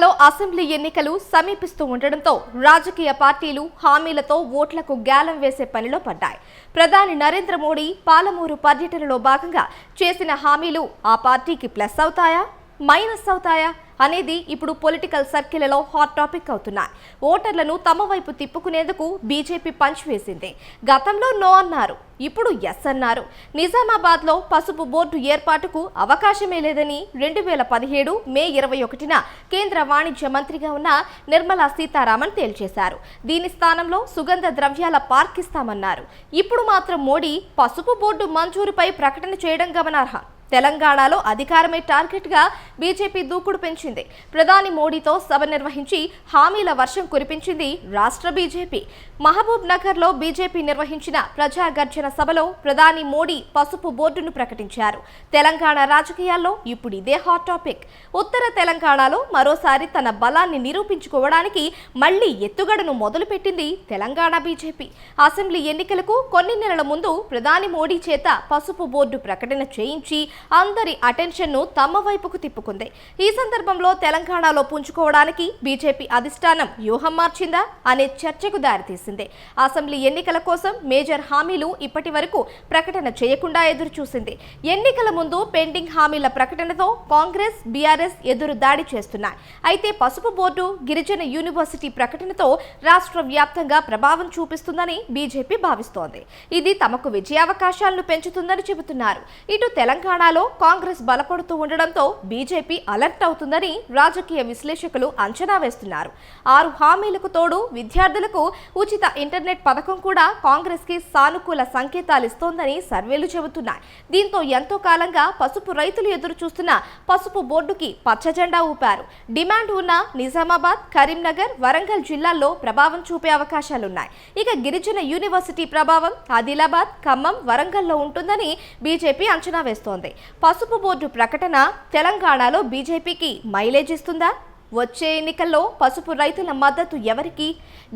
తెలంగాణలో అసెంబ్లీ ఎన్నికలు సమీపిస్తూ ఉండడంతో రాజకీయ పార్టీలు హామీలతో ఓట్లకు గ్యాలం వేసే పనిలో పడ్డాయి. ప్రధాని నరేంద్ర మోడీ పాలమూరు పర్యటనలో భాగంగా చేసిన హామీలు ఆ పార్టీకి ప్లస్ అవుతాయా, మైనస్ అవుతాయా అనేది ఇప్పుడు పొలిటికల్ సర్కిళ్లలో హాట్ టాపిక్ అవుతున్నాయి. ఓటర్లను తమ వైపు తిప్పుకునేందుకు బీజేపీ పంచ్ వేసింది. గతంలో నో అన్నారు, ఇప్పుడు ఎస్ అన్నారు. నిజామాబాద్లో పసుపు బోర్డు ఏర్పాటుకు అవకాశమే లేదని 2017 మే 21న కేంద్ర వాణిజ్య మంత్రిగా ఉన్న నిర్మలా సీతారామన్ తేల్చేశారు. దీని స్థానంలో సుగంధ ద్రవ్యాల పార్క్ ఇస్తామన్నారు. ఇప్పుడు మాత్రం మోడీ పసుపు బోర్డు మంజూరుపై ప్రకటన చేయడం గమనార్హం. తెలంగాణలో అధికారమే టార్గెట్ గా బీజేపీ దూకుడు పెంచింది. ప్రధాని మోడీతో సభ నిర్వహించి హామీల వర్షం కురిపించింది రాష్ట్ర బీజేపీ. మహబూబ్ నగర్ లో బీజేపీ నిర్వహించిన ప్రజా గర్జన సభలో ప్రధాని మోడీ పసుపు బోర్డును ప్రకటించారు. తెలంగాణ రాజకీయాల్లో ఇప్పుడు ఇదే హాట్ టాపిక్. ఉత్తర తెలంగాణలో మరోసారి తన బలాన్ని నిరూపించుకోవడానికి మళ్లీ ఎత్తుగడను మొదలుపెట్టింది తెలంగాణ బీజేపీ. అసెంబ్లీ ఎన్నికలకు కొన్ని నెలల ముందు ప్రధాని మోడీ చేత పసుపు బోర్డు ప్రకటన చేయించి అందరి అటెన్షన్ ను తమ వైపుకు తిప్పుకుంది. ఈ సందర్భంలో తెలంగాణలో పుంజుకోవడానికి బీజేపీ అధిష్టానం వ్యూహం మార్చిందా అనే చర్చకు దారితీసింది. అసెంబ్లీ ఎన్నికల కోసం మేజర్ హామీలు ఇప్పటి వరకు ప్రకటన చేయకుండా ఎదురు చూసింది. ఎన్నికల ముందు పెండింగ్ హామీల ప్రకటనతో కాంగ్రెస్, బీఆర్ఎస్ ఎదురు దాడి చేస్తున్నాయి. అయితే పసుపు బోర్డు, గిరిజన యూనివర్సిటీ ప్రకటనతో రాష్ట్ర వ్యాప్తంగా ప్రభావం చూపిస్తుందని బీజేపీ భావిస్తోంది. ఇది తమకు విజయావకాశాలను పెంచుతుందని చెబుతున్నారు. ఇటు తెలంగాణలో కాంగ్రెస్ బలపడుతూ ఉండడంతో బీజేపీ అలర్ట్ అవుతుందని రాజకీయ విశ్లేషకులు అంచనా వేస్తున్నారు. 6 హామీలకు తోడు విద్యార్థులకు ఉచిత ఇంటర్నెట్ పథకం కూడా కాంగ్రెస్ కి సానుకూల సంకేతాలు ఇస్తోందని సర్వేలు చెబుతున్నాయి. దీంతో ఎంతో కాలంగా పసుపు రైతులు ఎదురు చూస్తున్న పసుపు బోర్డుకి పచ్చజెండా ఊపారు. డిమాండ్ ఉన్న నిజామాబాద్, కరీంనగర్, వరంగల్ జిల్లాల్లో ప్రభావం చూపే అవకాశాలున్నాయి. ఇక గిరిజన యూనివర్సిటీ ప్రభావం ఆదిలాబాద్, ఖమ్మం, వరంగల్లో ఉంటుందని బీజేపీ అంచనా వేస్తోంది. పసుపు బోర్డు ప్రకటన తెలంగాణలో బీజేపీకి మైలేజ్ ఇస్తుందా? వచ్చే ఎన్నికల్లో పసుపు రైతుల మద్దతు ఎవరికి?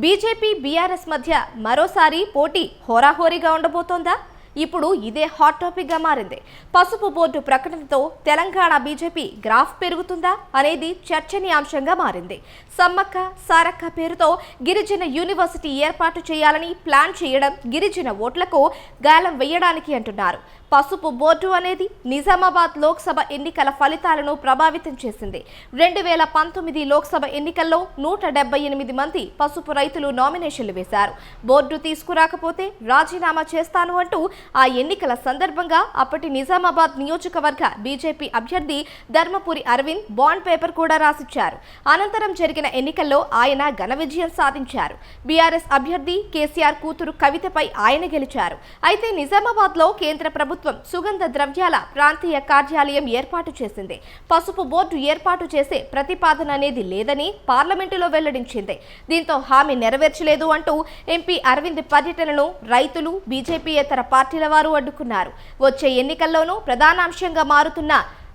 బీజేపీ, బీఆర్ఎస్ మధ్య మరోసారి పోటీ హోరాహోరీగా ఉండబోతోందా? ఇప్పుడు ఇదే హాట్ టాపిక్ గా మారింది. పసుపు బోర్డు ప్రకటనతో తెలంగాణ బీజేపీ గ్రాఫ్ పెరుగుతుందా అనేది చర్చనీయాంశంగా మారింది. సమ్మక్క, సారక్క పేరుతో గిరిజన యూనివర్సిటీ ఏర్పాటు చేయాలని ప్లాన్ చేయడం గిరిజన ఓట్లకు గాలం వేయడానికి అంటున్నారు. పసుపు బోర్డు అనేది నిజామాబాద్ లోక్సభ ఎన్నికల ఫలితాలను ప్రభావితం చేసింది. 2019 లోక్సభ ఎన్నికల్లో 178 మంది పసుపు రైతులు నామినేషన్లు వేశారు. బోర్డు తీసుకురాకపోతే రాజీనామా చేస్తాను అంటూ ఆ ఎన్నికల సందర్భంగా అప్పటి నిజామాబాద్ నియోజకవర్గ బీజేపీ అభ్యర్థి ధర్మపురి అరవింద్ బాండ్ పేపర్ కూడా రాసిచ్చారు. అనంతరం జరిగిన ఎన్నికల్లో ఆయన ఘన విజయం సాధించారు. బీఆర్ఎస్ అభ్యర్థి కేసీఆర్ కూతురు కవితపై ఆయన గెలిచారు. అయితే నిజామాబాద్ లో కేంద్ర ప్రభుత్వం సుగంధ ద్రవ్యాల ప్రాంతీయ కార్యాలయం ఏర్పాటు చేసింది. పసుపు బోర్డు ఏర్పాటు చేసే ప్రతిపాదన అనేది లేదని పార్లమెంటులో వెల్లడించింది. దీంతో హామీ నెరవేర్చలేదు అంటూ ఎంపీ అరవింద్ పర్యటనను రైతులు, బీజేపీయేతర పార్టీల వారు అడ్డుకున్నారు. వచ్చే ఎన్నికల్లోనూ ప్రధానాంశంగా మారుతున్న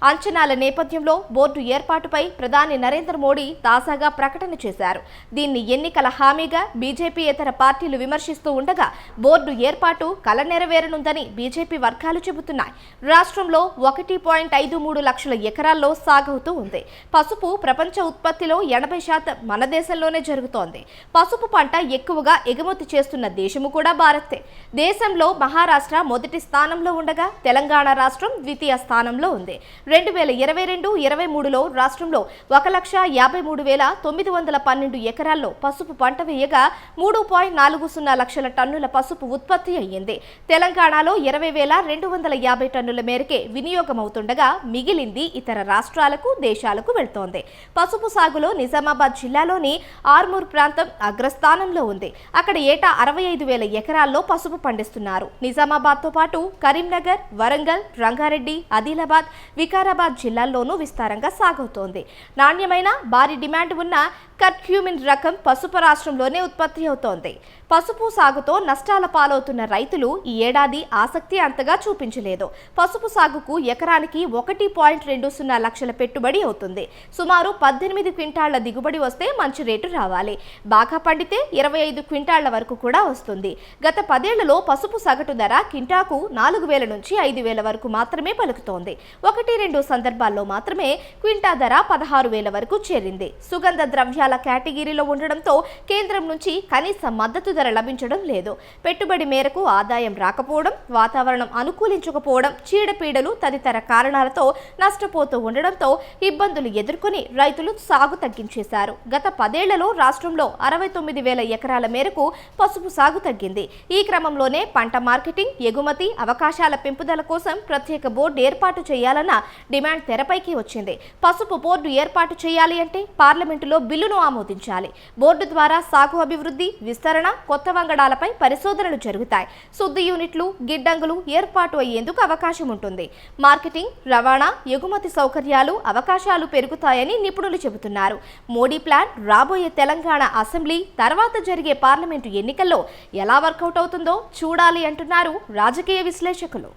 అంచనాల నేపథ్యంలో బోర్డు ఏర్పాటుపై ప్రధాని నరేంద్ర మోడీ తాజాగా ప్రకటన చేశారు. దీన్ని ఎన్నికల హామీగా బీజేపీయేతర పార్టీలు విమర్శిస్తూ ఉండగా బోర్డు ఏర్పాటు కల నెరవేరనుందని బీజేపీ వర్గాలు చెబుతున్నాయి. రాష్ట్రంలో 1.53 లక్షల ఎకరాల్లో సాగవుతూ ఉంది. పసుపు ప్రపంచ ఉత్పత్తిలో 80% మన దేశంలోనే జరుగుతోంది. పసుపు పంట ఎక్కువగా ఎగుమతి చేస్తున్న దేశము కూడా భారతే. దేశంలో మహారాష్ట్ర మొదటి స్థానంలో ఉండగా తెలంగాణ రాష్ట్రం ద్వితీయ స్థానంలో ఉంది. 2022-23లో రాష్ట్రంలో 1,53,912 ఎకరాల్లో పసుపు పంట వేయగా 3.40 లక్షల టన్నుల పసుపు ఉత్పత్తి అయ్యింది. తెలంగాణలో 20,250 టన్నుల మేరకే వినియోగమవుతుండగా మిగిలింది ఇతర రాష్ట్రాలకు, దేశాలకు వెళ్తోంది. పసుపు సాగులో నిజామాబాద్ జిల్లాలోని ఆర్మూర్ ప్రాంతం అగ్రస్థానంలో ఉంది. అక్కడ ఏటా 65,000 ఎకరాల్లో పసుపు పండిస్తున్నారు. నిజామాబాద్తో పాటు కరీంనగర్, వరంగల్, రంగారెడ్డి, ఆదిలాబాద్, వికారాబాద్ జిల్లాల్లోనూ విస్తారంగా సాగుతోంది. నాణ్యమైన, భారీ డిమాండ్ ఉన్న కర్క్యూమిన్ రకం పసుపు రాష్ట్రంలోనే ఉత్పత్తి అవుతోంది. పసుపు సాగుతో నష్టాల పాలవుతున్న రైతులు ఈ ఏడాది ఆసక్తి అంతగా చూపించలేదు. పసుపు సాగుకు ఎకరానికి 1.20 లక్షల పెట్టుబడి అవుతుంది. సుమారు 18 క్వింటాళ్ల దిగుబడి వస్తే మంచి రేటు రావాలి. బాగా పండితే 25 క్వింటాళ్ల వరకు కూడా వస్తుంది. గత 10 ఏళ్లలో పసుపు సగటు ధర కింటాకు 4,000 నుంచి 5,000 వరకు మాత్రమే పలుకుతోంది. 1-2 సందర్భాల్లో మాత్రమే క్వింటా ధర 16,000 వరకు చేరింది. సుగంధ ద్రవ్యాల కేటగిరీలో ఉండడంతో కేంద్రం నుంచి కనీస మద్దతు ధర లభించడం లేదు. పెట్టుబడి మేరకు ఆదాయం రాకపోవడం, వాతావరణం అనుకూలించకపోవడం, చీడపీడలు తదితర కారణాలతో నష్టపోతూ ఉండడంతో ఇబ్బందులు ఎదుర్కొని రైతులు సాగు తగ్గించేశారు. గత 10 ఏళ్లలో రాష్ట్రంలో 69,000 ఎకరాల మేరకు పసుపు సాగు తగ్గింది. ఈ క్రమంలోనే పంట మార్కెటింగ్, ఎగుమతి అవకాశాల పెంపుదల కోసం ప్రత్యేక బోర్డు ఏర్పాటు చేయాలన్న డిమాండ్ తెరపైకి వచ్చింది. పసుపు బోర్డు ఏర్పాటు చేయాలి అంటే పార్లమెంటులో బిల్లును ఆమోదించాలి. బోర్డు ద్వారా సాగు అభివృద్ధి, విస్తరణ, కొత్త వంగడాలపై పరిశోధనలు జరుగుతాయి. శుద్ధి యూనిట్లు, గిడ్డంగులు ఏర్పాటు అయ్యేందుకు అవకాశం ఉంటుంది. మార్కెటింగ్, రవాణా, ఎగుమతి సౌకర్యాలు, అవకాశాలు పెరుగుతాయని నిపుణులు చెబుతున్నారు. మోడీ ప్లాన్ రాబోయే తెలంగాణ అసెంబ్లీ తర్వాత జరిగే పార్లమెంటు ఎన్నికల్లో ఎలా వర్కౌట్ అవుతుందో చూడాలి అంటున్నారు రాజకీయ విశ్లేషకులు.